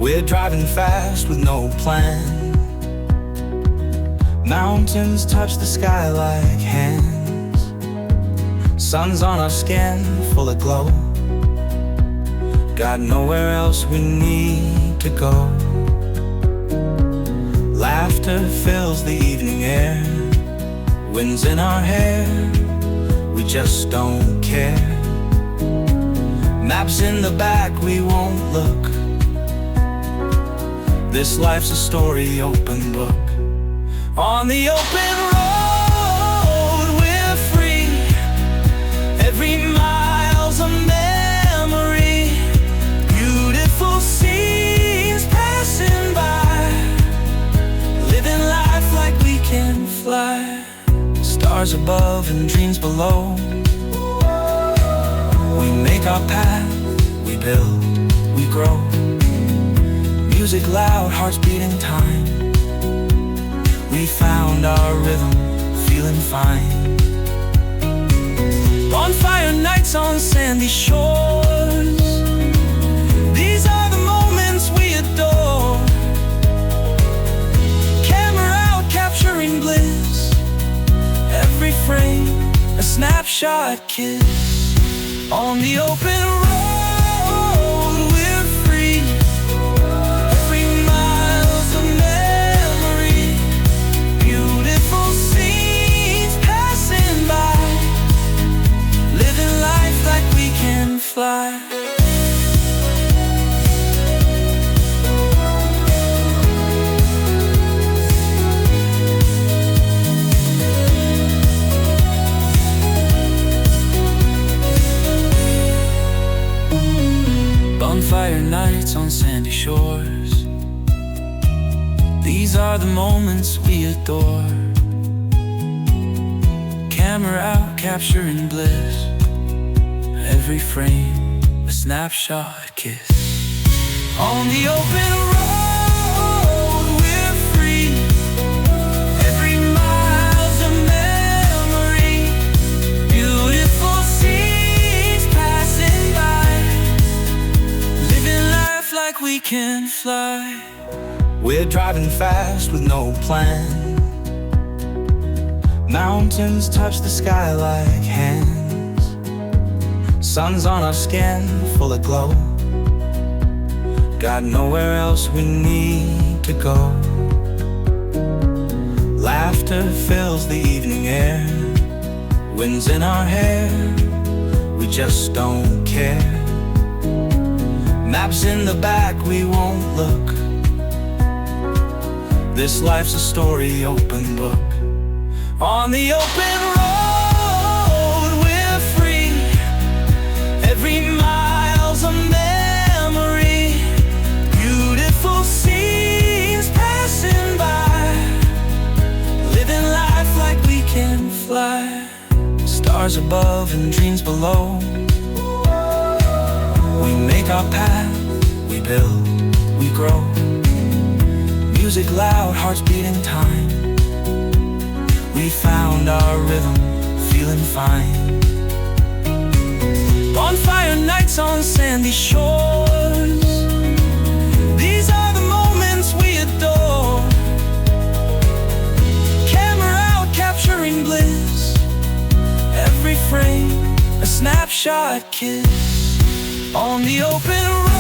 We're driving fast with no plan. Mountains touch the sky like hands. Sun's on our skin, full of glow. Got nowhere else we need to go. Laughter fills the evening air. Wind's in our hair, we just don't care. Maps in the back, we won't look. This life's a story, open book. On the open road, we're free. Every mile's a memory. Beautiful scenes passing by. Living life like we can fly. Stars above and dreams below. We make our path, we build, we grow. Music loud, hearts beating time. We found our rhythm, feeling fine. Bonfire nights on sandy shores. These are the moments we adore. Camera out, capturing bliss. Every frame, a snapshot kiss. On the open road, we're free. Every mile's a memory. Beautiful scenes passing by. Living life like we can fly. Bonfire nights on sandy shores. These are the moments we adore. Camera out, capturing bliss. Every frame, a snapshot kiss. On the open road, we're free. Every mile's a memory. Beautiful scenes passing by. Living life like we can fly. We're driving fast with no plan. Mountains touch the sky like hands. Sun's on our skin, full of glow. Got nowhere else we need to go. Laughter fills the evening air. Wind's in our hair, we just don't care. Maps in the back, we won't look. This life's a story, open book. On the open road, we're free. Every mile's a memory. Beautiful scenes passing by. Living life like we can fly. Stars above and dreams below. We make our path, we build, we grow. Music loud, hearts beating time. We found our rhythm, feeling fine. Bonfire nights on sandy shores. These are the moments we adore. Camera out, capturing bliss. Every frame, a snapshot kiss. On the open road.